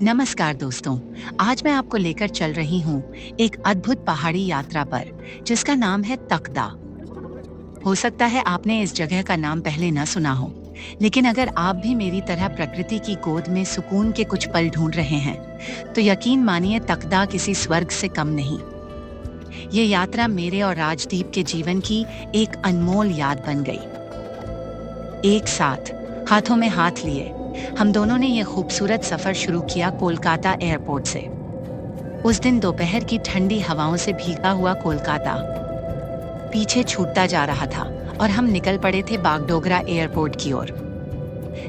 नमस्कार दोस्तों। आज मैं आपको लेकर चल रही हूँ एक अद्भुत पहाड़ी यात्रा पर, जिसका नाम है तकदा। हो सकता है आपने इस जगह का नाम पहले न सुना हो, लेकिन अगर आप भी मेरी तरह प्रकृति की गोद में सुकून के कुछ पल ढूंढ रहे हैं, तो यकीन मानिए तकदा किसी स्वर्ग से कम नहीं। ये यात्रा मेरे और राजदीप के जीवन की एक अनमोल याद बन गई। एक साथ, हाथों में हाथ लिए, हम दोनों ने ये खूबसूरत सफर शुरू किया कोलकाता एयरपोर्ट से। उस दिन दोपहर की ठंडी हवाओं से भीगा हुआ कोलकाता पीछे छूटता जा रहा था और हम निकल पड़े थे बागडोगरा एयरपोर्ट की ओर।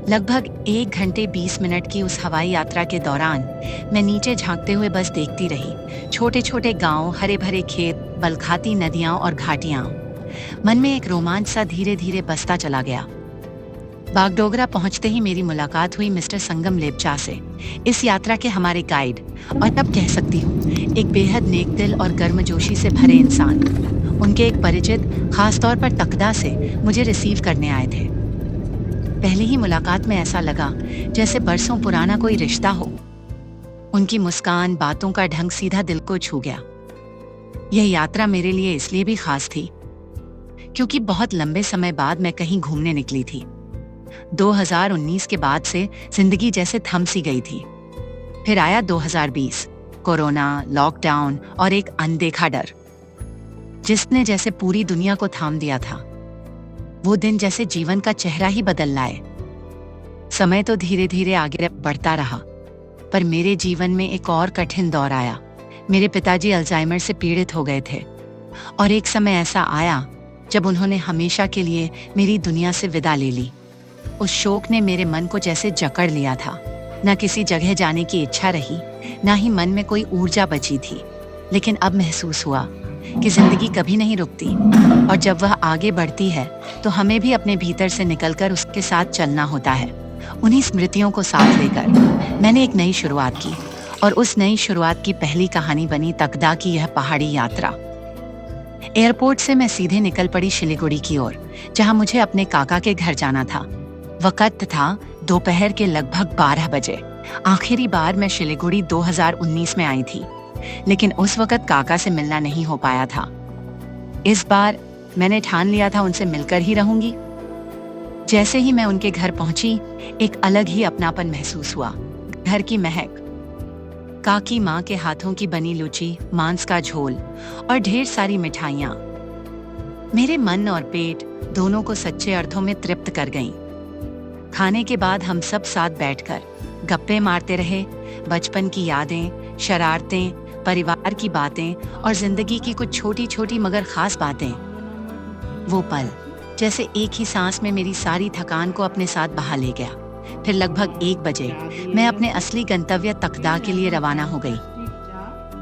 लगभग 1 घंटे 20 मिनट की उस हवाई यात्रा के दौरान मैं नीचे झांकते हुए बस देखती रही। छोटे छोटे गांव, हरे भरे खेत, बलखाती नदियां और घाटियां। मन में एक रोमांच सा धीरे धीरे बसता चला गया। बागडोगरा पहुंचते ही मेरी मुलाकात हुई मिस्टर संगम लेप्चा से, इस यात्रा के हमारे गाइड, और तब कह सकती हूँ एक बेहद नेकदिल और गर्मजोशी से भरे इंसान। उनके एक परिचित, खासतौर पर तकदा से, मुझे रिसीव करने आए थे। पहली ही मुलाकात में ऐसा लगा जैसे बरसों पुराना कोई रिश्ता हो। उनकी मुस्कान, बातों का ढंग सीधा दिल को छू गया। यह यात्रा मेरे लिए इसलिए भी खास थी क्योंकि बहुत लंबे समय बाद मैं कहीं घूमने निकली थी। 2019 के बाद से जिंदगी जैसे थम सी गई थी। फिर आया 2020, कोरोना, लॉकडाउन और एक अनदेखा डर, जिसने जैसे पूरी दुनिया को थाम दिया था। वो दिन जैसे जीवन का चेहरा ही बदल लाए। समय तो धीरे धीरे आगे बढ़ता रहा, पर मेरे जीवन में एक और कठिन दौर आया। मेरे पिताजी अल्जाइमर से पीड़ित हो गए थे और एक समय ऐसा आया जब उन्होंने हमेशा के लिए मेरी दुनिया से विदा ले ली। उस शोक ने मेरे मन को जैसे जकड़ लिया था। न किसी जगह जाने की इच्छा रही, न ही मन में कोई ऊर्जा बची थी। लेकिन अब महसूस हुआ कि जिंदगी कभी नहीं रुकती, और जब वह आगे बढ़ती है तो हमें भी अपने भीतर से निकलकर उसके साथ चलना होता है। उन्हीं स्मृतियों को साथ लेकर मैंने एक नई शुरुआत की, और उस नई शुरुआत की पहली कहानी बनी तकदा की यह पहाड़ी यात्रा। एयरपोर्ट से मैं सीधे निकल पड़ी शिलीगुड़ी की ओर, जहां मुझे अपने काका के घर जाना था। वक्त था दोपहर के लगभग 12 बजे। आखिरी बार मैं शिलीगुड़ी 2019 में आई थी, लेकिन उस वक्त काका से मिलना नहीं हो पाया था। इस बार मैंने ठान लिया था उनसे मिलकर ही रहूंगी। जैसे ही मैं उनके घर पहुंची, एक अलग ही अपनापन महसूस हुआ। घर की महक, काकी माँ के हाथों की बनी लुची, मांस का झोल और ढेर सारी मिठाइयाँ मेरे मन और पेट दोनों को सच्चे अर्थों में तृप्त कर गईं। खाने के बाद हम सब साथ बैठकर गप्पे मारते रहे। बचपन की यादें, शरारतें, परिवार की बातें और जिंदगी की कुछ छोटी छोटी मगर खास बातें। वो पल जैसे एक ही सांस में मेरी सारी थकान को अपने साथ बहा ले गया। फिर लगभग 1 बजे मैं अपने असली गंतव्य तकदा के लिए रवाना हो गई।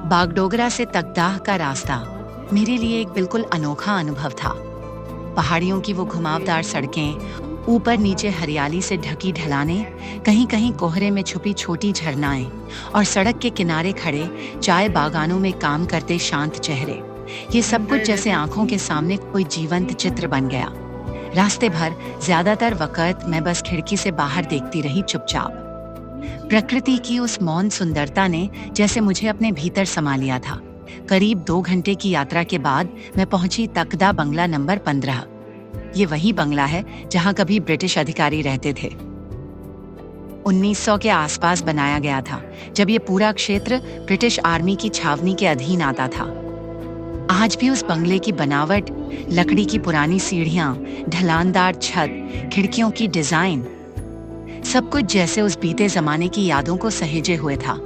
बागडोगरा से तकदाह का रास्ता मेरे लिए एक बिल्कुल अनोखा अनुभव था। पहाड़ियों की वो घुमावदार सड़कें, ऊपर नीचे हरियाली से ढकी ढलानें, कहीं कहीं कोहरे में छुपी छोटी झरनाएं, और सड़क के किनारे खड़े चाय बागानों में काम करते शांत चेहरे। ये सब कुछ जैसे आंखों के सामने कोई जीवंत चित्र बन गया। रास्ते भर ज्यादातर वक्त मैं बस खिड़की से बाहर देखती रही, चुपचाप। प्रकृति की उस मौन सुंदरता ने जैसे मुझे अपने भीतर समा लिया था। करीब 2 घंटे की यात्रा के बाद मैं पहुंची तकदा बंगला नंबर 15। ये वही बंगला है जहां कभी ब्रिटिश अधिकारी रहते थे। 1900 के आसपास बनाया गया था, जब ये पूरा क्षेत्र ब्रिटिश आर्मी की छावनी के अधीन आता था। आज भी उस बंगले की बनावट, लकड़ी की पुरानी सीढ़ियां, ढलानदार छत, खिड़कियों की डिजाइन, सब कुछ जैसे उस बीते जमाने की यादों को सहेजे हुए था।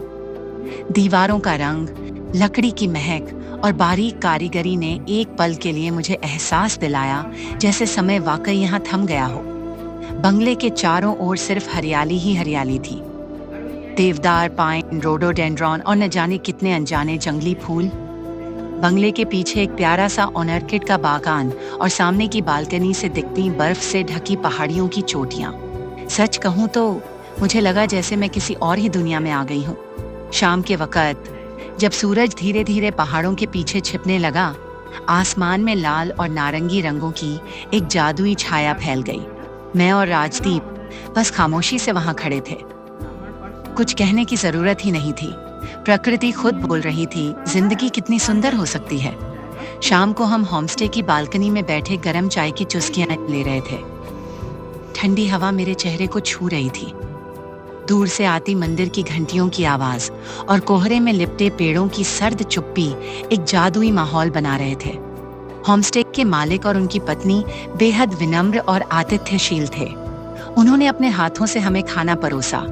दीवारों का रंग, लकड़ी की महक और बारीक कारीगरी ने एक पल के लिए मुझे एहसास दिलाया जैसे समय वाकई यहाँ थम गया हो। बंगले के चारों ओर सिर्फ हरियाली ही हरियाली थी। देवदार, पाइन, रोडोडेंड्रॉन और न जाने कितने अनजाने जंगली फूल। बंगले के पीछे एक प्यारा सा ऑर्किड का बागान और सामने की बालकनी से दिखती बर्फ से ढकी पहाड़ियों की चोटियां। सच कहूं तो मुझे लगा जैसे मैं किसी और ही दुनिया में आ गई हूँ। शाम के वक्त जब सूरज धीरे धीरे पहाड़ों के पीछे छिपने लगा, आसमान में लाल और नारंगी रंगों की एक जादुई छाया फैल गई। मैं और राजदीप बस खामोशी से वहां खड़े थे। कुछ कहने की जरूरत ही नहीं थी। प्रकृति खुद बोल रही थी, जिंदगी कितनी सुंदर हो सकती है। शाम को हम होमस्टे की बालकनी में बैठे गरम चाय की चुस्कियां ले रहे थे। ठंडी हवा मेरे चेहरे को छू रही थी। दूर से आती मंदिर की घंटियों की आवाज और कोहरे में लिपटे पेड़ों की सर्द चुप्पी एक जादुई माहौल बना रहे थे। होमस्टे के मालिक और उनकी पत्नी बेहद विनम्र और आतिथ्यशील थे। उन्होंने अपने हाथों से हमें खाना परोसा,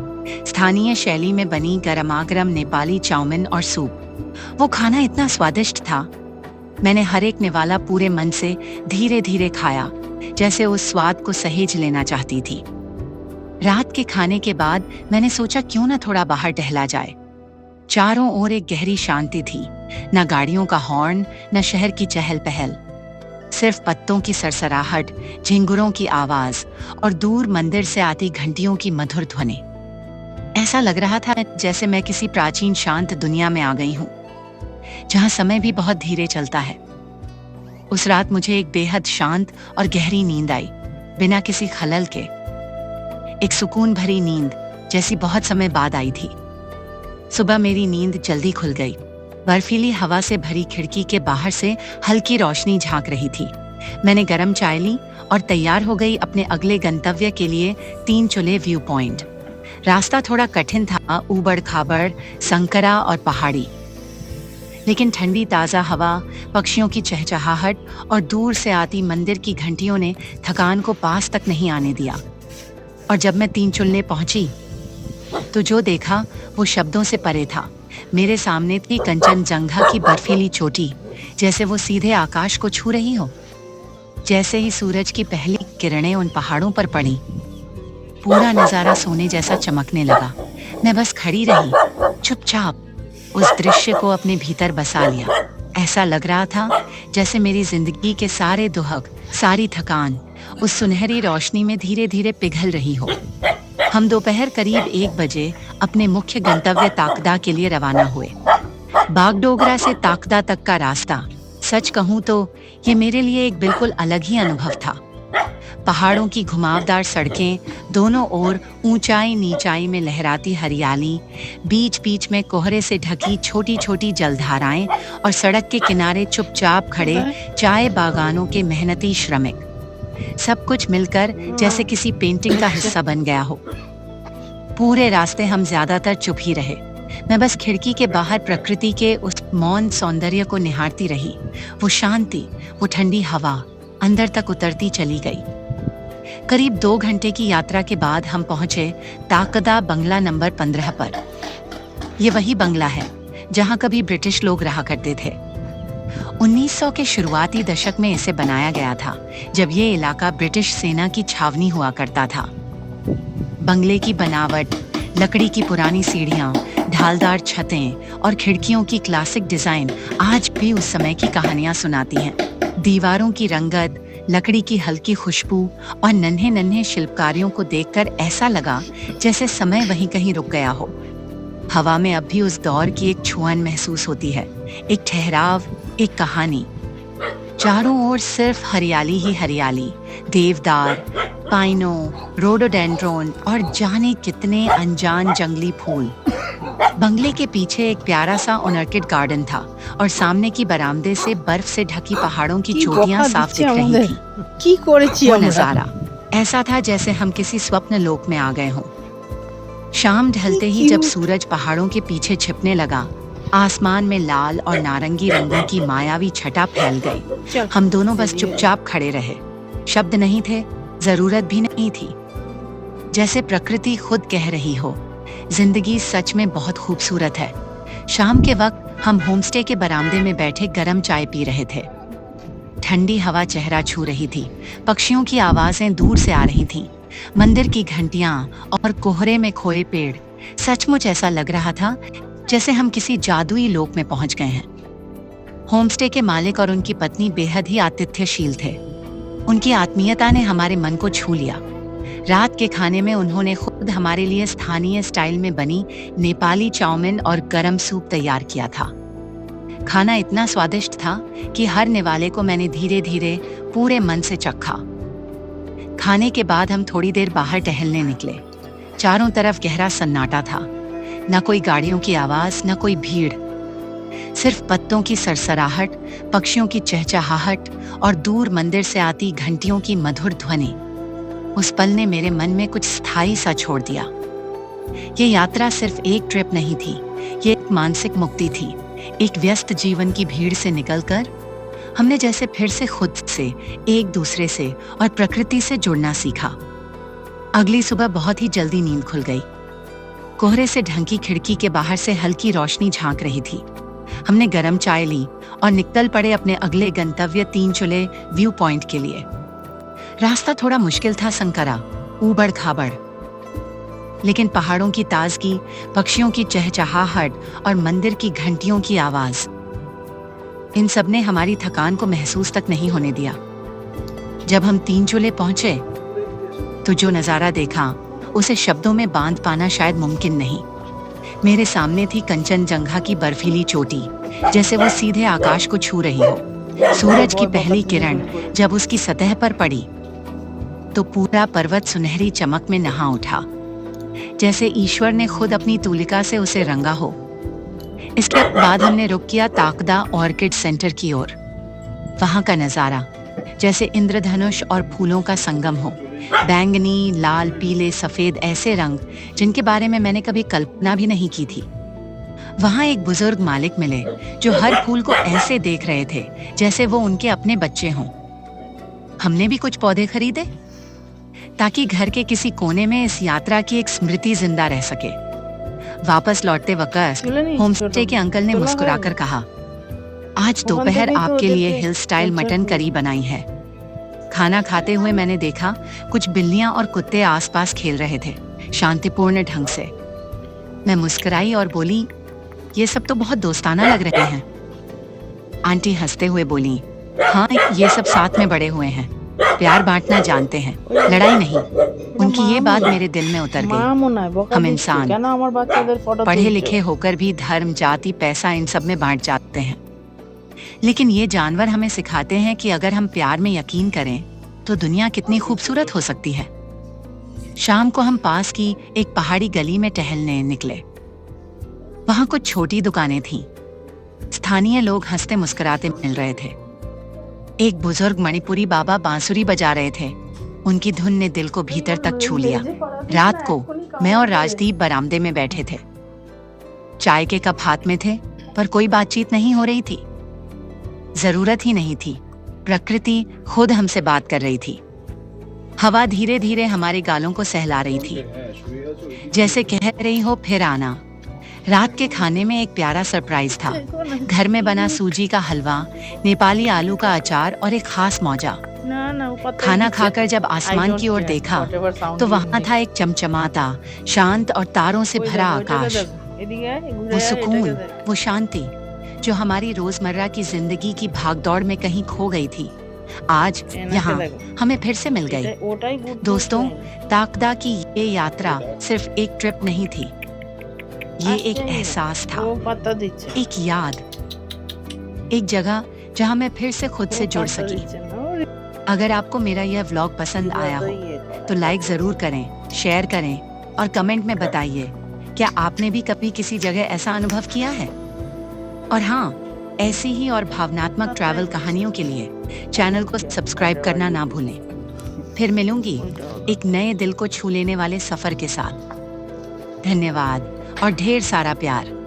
स्थानीय शैली में बनी गरमागरम नेपाली चाउमीन और सूप। वो खाना इतना स्वादिष्ट था, मैंने हर एक निवाला पूरे मन से धीरे धीरे खाया, जैसे उस स्वाद को सहेज लेना चाहती थी। रात के खाने के बाद मैंने सोचा क्यों न थोड़ा बाहर टहला जाए। चारों ओर एक गहरी शांति थी, न गाड़ियों का हॉर्न, न शहर की चहल पहल, सिर्फ पत्तों की सरसराहट, झिंगुरों की आवाज और दूर मंदिर से आती घंटियों की मधुर ध्वनि। ऐसा लग रहा था जैसे मैं किसी प्राचीन शांत दुनिया में आ गई हूँ, जहाँ समय भी बहुत धीरे चलता है। उस रात मुझे एक बेहद शांत और गहरी नींद आई, बिना किसी खलल के। एक सुकून भरी नींद जैसी बहुत समय बाद आई थी। सुबह मेरी नींद जल्दी खुल गई। बर्फीली हवा से भरी खिड़की के बाहर से हल्की रोशनी झांक रही थी। मैंने गरम चाय ली और तैयार हो गई अपने अगले गंतव्य के लिए, 3 चुले व्यू पॉइंट। रास्ता थोड़ा कठिन था, ऊबड़ खाबड़, संकरा और पहाड़ी, लेकिन ठंडी ताज़ा हवा, पक्षियों की चहचहाहट और दूर से आती मंदिर की घंटियों ने थकान को पास तक नहीं आने दिया। और जब मैं 3 चुल्ले पहुंची तो जो देखा वो शब्दों से परे था। मेरे सामने थी कंचनजंगा की बर्फीली चोटी, जैसे वो सीधे आकाश को छू रही हो। जैसे ही सूरज की पहली किरणें उन पहाड़ों पर पड़ी, पूरा नजारा सोने जैसा चमकने लगा। मैं बस खड़ी रही, चुपचाप उस दृश्य को अपने भीतर बसा लिया। ऐसा लग रहा था जैसे मेरी जिंदगी के सारे दुहक, सारी थकान उस सुनहरी रोशनी में धीरे धीरे पिघल रही हो। हम दोपहर करीब 1 बजे अपने मुख्य गंतव्य ताकदा के लिए रवाना हुए। बागडोगरा से ताकदा तक का रास्ता, सच कहूँ तो ये मेरे लिए एक बिल्कुल अलग ही अनुभव था। पहाड़ों की घुमावदार सड़कें, दोनों ओर ऊंचाई नीचाई में लहराती हरियाली, बीच बीच में कोहरे से ढकी छोटी छोटी जलधाराएं और सड़क के किनारे चुपचाप खड़े चाय बागानों के मेहनती श्रमिक। सब कुछ मिलकर जैसे किसी पेंटिंग का हिस्सा बन गया हो। पूरे रास्ते हम ज्यादातर चुप ही रहे। मैं बस खिड़की के बाहर प्रकृति के उस मौन सौंदर्य को निहारती रही। वो शांति, वो ठंडी हवा अंदर तक उतरती चली गई। करीब 2 घंटे की यात्रा के बाद हम पहुंचे ताकदा बंगला नंबर 15 पर। ये वही बंगला है जहां कभी ब्रिटिश लोग रहा करते थे। 1900 के शुरुआती दशक में इसे बनाया गया था, जब ये इलाका ब्रिटिश सेना की छावनी हुआ करता था। बंगले की बनावट, लकड़ी की पुरानी सीढ़ियां, ढालदार छतें और खिड़कियों की क्लासिक डिजाइन आज भी उस समय की कहानियां सुनाती हैं। दीवारों की रंगत, लकड़ी की हल्की खुशबू और नन्हे नन्हे शिल्पकारियों को देखकर ऐसा लगा जैसे समय वहीं कहीं रुक गया हो। हवा में अब भी उस दौर की एक छुअन महसूस होती है, एक ठहराव, एक कहानी। चारों ओर सिर्फ हरियाली ही हरियाली, देवदार, पाइनो, रोडोडेंड्रोन और जाने कितने अनजान जंगली फूल। बंगले के पीछे एक प्यारा सा ऑर्किड गार्डन था और सामने की बरामदे से बर्फ से ढकी पहाड़ों की चोटियां साफ दिख रही थी। वो नजारा ऐसा था जैसे हम किसी स्वप्न लोक में आ गए हों। शाम ढलते ही जब सूरज पहाड़ों के पीछे छिपने लगा, आसमान में लाल और नारंगी रंगों की मायावी छटा फैल गई। हम दोनों बस चुपचाप खड़े रहे। शब्द नहीं थे, जरूरत भी नहीं थी। जैसे प्रकृति खुद कह रही हो, जिंदगी सच में बहुत खूबसूरत है। शाम के वक्त हम होमस्टे के बरामदे में बैठे गरम चाय पी रहे थे। ठंडी हवा चेहरा छू रही थी, पक्षियों की आवाजें दूर से आ रही थीं, मंदिर की घंटियां और कोहरे में खोए पेड़। सचमुच ऐसा लग रहा था जैसे हम किसी जादुई लोक में पहुंच गए हैं। होमस्टे के मालिक और उनकी पत्नी बेहद ही आतिथ्यशील थे। उनकी आत्मीयता ने हमारे मन को छू लिया। रात के खाने में उन्होंने खुद हमारे लिए स्थानीय स्टाइल में बनी नेपाली चाउमीन और गरम सूप तैयार किया था। खाना इतना स्वादिष्ट था कि हर निवाले को मैंने धीरे धीरे पूरे मन से चखा। खाने के बाद हम थोड़ी देर बाहर टहलने निकले। चारों तरफ गहरा सन्नाटा था। न कोई गाड़ियों की आवाज, न कोई भीड़, सिर्फ पत्तों की सरसराहट, पक्षियों की चहचहाहट और दूर मंदिर से आती घंटियों की मधुर ध्वनि। उस पल ने मेरे मन में कुछ स्थायी सा छोड़ दिया। ये यात्रा सिर्फ एक ट्रिप नहीं थी, ये एक मानसिक मुक्ति थी। एक व्यस्त जीवन की भीड़ से निकलकर हमने जैसे फिर से खुद से, एक दूसरे से और प्रकृति से जुड़ना सीखा। अगली सुबह बहुत ही जल्दी नींद खुल गई। कोहरे से ढंकी खिड़की के बाहर से हल्की रोशनी झांक रही थी। हमने गरम चाय ली और निकल पड़े अपने अगले गंतव्य तीनचुले व्यू पॉइंट के लिए। रास्ता थोड़ा मुश्किल था, संकरा, ऊबड़ खाबड़, लेकिन पहाड़ों की ताजगी, पक्षियों की चहचहाहट और मंदिर की घंटियों की आवाज, इन सब ने हमारी थकान को महसूस तक नहीं होने दिया। जब हम तीनचुले पहुंचे तो जो नजारा देखा उसे शब्दों में बांध पाना शायद मुमकिन नहीं। मेरे सामने थी कंचनजंगा की बर्फीली चोटी, जैसे वो सीधे आकाश को छू रही हो। सूरज की पहली किरण जब उसकी सतह पर पड़ी तो पूरा पर्वत सुनहरी चमक में नहा उठा, जैसे ईश्वर ने खुद अपनी तूलिका से उसे रंगा हो। इसके बाद हमने रुख किया ताकदा ऑर्किड सेंटर की ओर। वहां का नजारा जैसे इंद्रधनुष और फूलों का संगम हो। बैंगनी, लाल, पीले, सफेद, ऐसे रंग जिनके बारे में मैंने कभी कल्पना भी नहीं की थी। वहां एक बुजुर्ग मालिक मिले जो हर फूल को ऐसे देख रहे थे जैसे वो उनके अपने बच्चे हों। हमने भी कुछ पौधे खरीदे ताकि घर के किसी कोने में इस यात्रा की एक स्मृति जिंदा रह सके। वापस लौटते वक्त होमस्टे के अंकल ने मुस्कुराकर कहा, आज दोपहर आपके लिए हिल स्टाइल मटन करी बनाई है। खाना खाते हुए मैंने देखा कुछ बिल्लियां और कुत्ते आसपास खेल रहे थे, शांतिपूर्ण ढंग से। मैं मुस्कुराई और बोली, ये सब तो बहुत दोस्ताना लग रहे हैं। आंटी हंसते हुए बोली, हाँ, ये सब साथ में बड़े हुए हैं, प्यार बांटना जानते हैं, लड़ाई नहीं। उनकी ये बात मेरे दिल में उतर गई। हम इंसान पढ़े लिखे होकर भी धर्म, जाति, पैसा, इन सब में बांट जाते हैं, लेकिन ये जानवर हमें सिखाते हैं कि अगर हम प्यार में यकीन करें तो दुनिया कितनी खूबसूरत हो सकती है। शाम को हम पास की एक पहाड़ी गली में टहलने निकले। वहां कुछ छोटी दुकानें थीं। स्थानीय लोग हंसते मुस्कुराते मिल रहे थे। एक बुजुर्ग मणिपुरी बाबा बांसुरी बजा रहे थे। उनकी धुन ने दिल को भीतर तक छू लिया। रात को मैं और राजदीप बरामदे में बैठे थे। चाय के कप हाथ में थे, पर कोई बातचीत नहीं हो रही थी। जरूरत ही नहीं थी। प्रकृति खुद हमसे बात कर रही थी। हवा धीरे धीरे हमारे गालों को सहला रही थी, जैसे कह रही हो फिर आना। रात के खाने में एक प्यारा सरप्राइज था। घर में बना सूजी का हलवा, नेपाली आलू का अचार और एक खास मौजा। खाना खाकर जब आसमान की ओर देखा तो वहां था एक चमचमाता, शांत और तारों से भरा आकाश। वो सुकून, वो शांति जो हमारी रोजमर्रा की जिंदगी की भागदौड़ में कहीं खो गई थी, आज यहाँ हमें फिर से मिल गई। दोस्तों, ताकदा की ये यात्रा सिर्फ एक ट्रिप नहीं थी, ये एक एहसास था, एक याद, एक जगह जहां मैं फिर से खुद से जुड़ सकी। अगर आपको मेरा यह व्लॉग पसंद आया हो तो लाइक जरूर करें, शेयर करें और कमेंट में बताइए, क्या आपने भी कभी किसी जगह ऐसा अनुभव किया है? और हाँ, ऐसी ही और भावनात्मक ट्रैवल कहानियों के लिए चैनल को सब्सक्राइब करना ना भूलें। फिर मिलूंगी एक नए दिल को छू लेने वाले सफर के साथ। धन्यवाद और ढेर सारा प्यार।